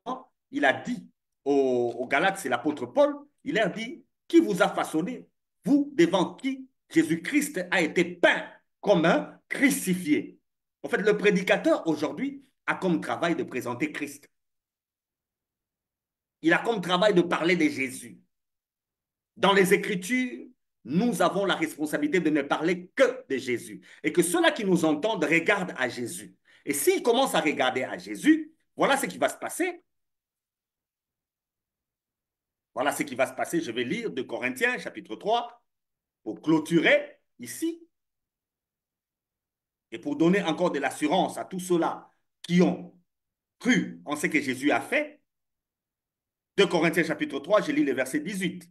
il a dit aux Galates, c'est l'apôtre Paul, il leur dit, qui vous a façonné, vous devant qui Jésus-Christ a été peint comme un crucifié. En fait, le prédicateur aujourd'hui a comme travail de présenter Christ. Il a comme travail de parler de Jésus. Dans les Écritures, nous avons la responsabilité de ne parler que de Jésus. Et que ceux-là qui nous entendent regardent à Jésus. Et s'ils commencent à regarder à Jésus, voilà ce qui va se passer. Voilà ce qui va se passer. Je vais lire de Corinthiens, chapitre 3, pour clôturer ici. Et pour donner encore de l'assurance à tous ceux-là qui ont cru en ce que Jésus a fait. De Corinthiens, chapitre 3, je lis le verset 18.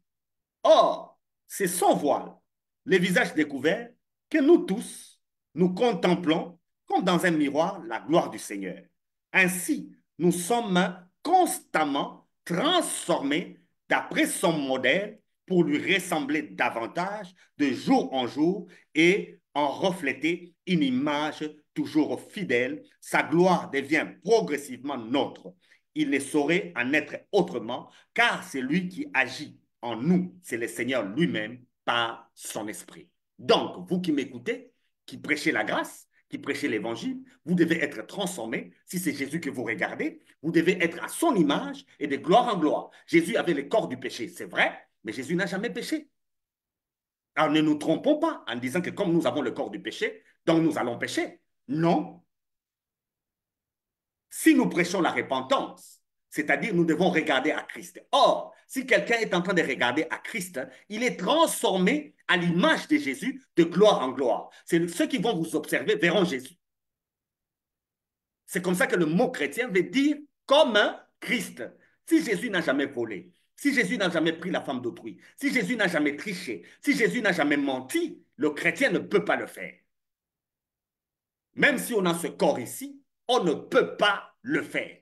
Or, c'est sans voile, les visages découverts, que nous tous, nous contemplons comme dans un miroir la gloire du Seigneur. Ainsi, nous sommes constamment transformés d'après son modèle pour lui ressembler davantage de jour en jour et en refléter une image toujours fidèle. Sa gloire devient progressivement nôtre. Il ne saurait en être autrement, car c'est lui qui agit en nous, c'est le Seigneur lui-même par son esprit. Donc, vous qui m'écoutez, qui prêchez la grâce, qui prêchez l'évangile, vous devez être transformé. Si c'est Jésus que vous regardez, vous devez être à son image et de gloire en gloire. Jésus avait le corps du péché, c'est vrai, mais Jésus n'a jamais péché. Alors ne nous trompons pas en disant que comme nous avons le corps du péché, donc nous allons pécher. Non. Si nous prêchons la repentance, c'est-à-dire nous devons regarder à Christ. Or, si quelqu'un est en train de regarder à Christ, il est transformé à l'image de Jésus de gloire en gloire. C'est ceux qui vont vous observer verront Jésus. C'est comme ça que le mot chrétien veut dire comme un Christ. Si Jésus n'a jamais volé, si Jésus n'a jamais pris la femme d'autrui, si Jésus n'a jamais triché, si Jésus n'a jamais menti, le chrétien ne peut pas le faire. Même si on a ce corps ici, on ne peut pas le faire.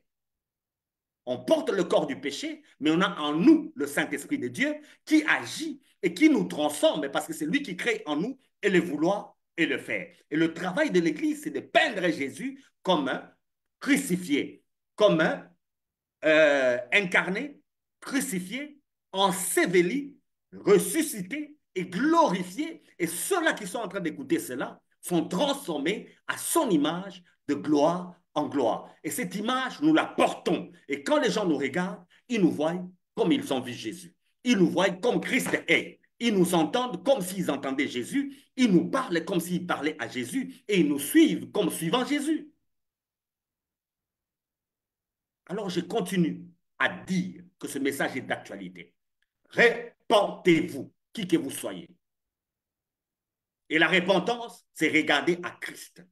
On porte le corps du péché, mais on a en nous le Saint-Esprit de Dieu qui agit et qui nous transforme parce que c'est lui qui crée en nous et le vouloir et le faire. Et le travail de l'Église, c'est de peindre Jésus comme un crucifié, comme un incarné, crucifié, enseveli, ressuscité et glorifié. Et ceux-là qui sont en train d'écouter cela sont transformés à son image de gloire en gloire. Et cette image, nous la portons. Et quand les gens nous regardent, ils nous voient comme ils ont vu Jésus. Ils nous voient comme Christ est. Ils nous entendent comme s'ils entendaient Jésus. Ils nous parlent comme s'ils parlaient à Jésus. Et ils nous suivent comme suivant Jésus. Alors je continue à dire que ce message est d'actualité. Repentez-vous, qui que vous soyez. Et la repentance, c'est regarder à Christ.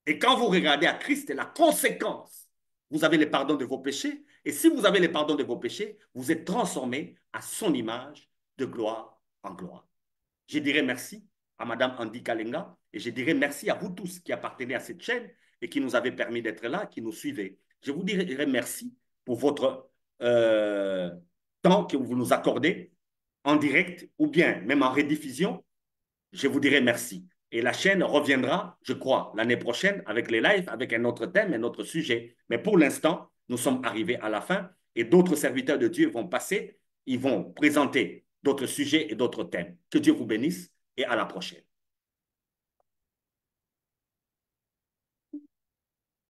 Et quand vous regardez à Christ, la conséquence, vous avez le pardon de vos péchés. Et si vous avez le pardon de vos péchés, vous êtes transformé à son image de gloire en gloire. Je dirais merci à Madame Andy Kalenga et je dirais merci à vous tous qui appartenez à cette chaîne et qui nous avez permis d'être là, qui nous suivez. Je vous dirais merci pour votre temps que vous nous accordez en direct ou bien même en rediffusion. Je vous dirai merci. Et la chaîne reviendra, je crois, l'année prochaine avec les lives, avec un autre thème, un autre sujet. Mais pour l'instant, nous sommes arrivés à la fin et d'autres serviteurs de Dieu vont passer, ils vont présenter d'autres sujets et d'autres thèmes. Que Dieu vous bénisse et à la prochaine.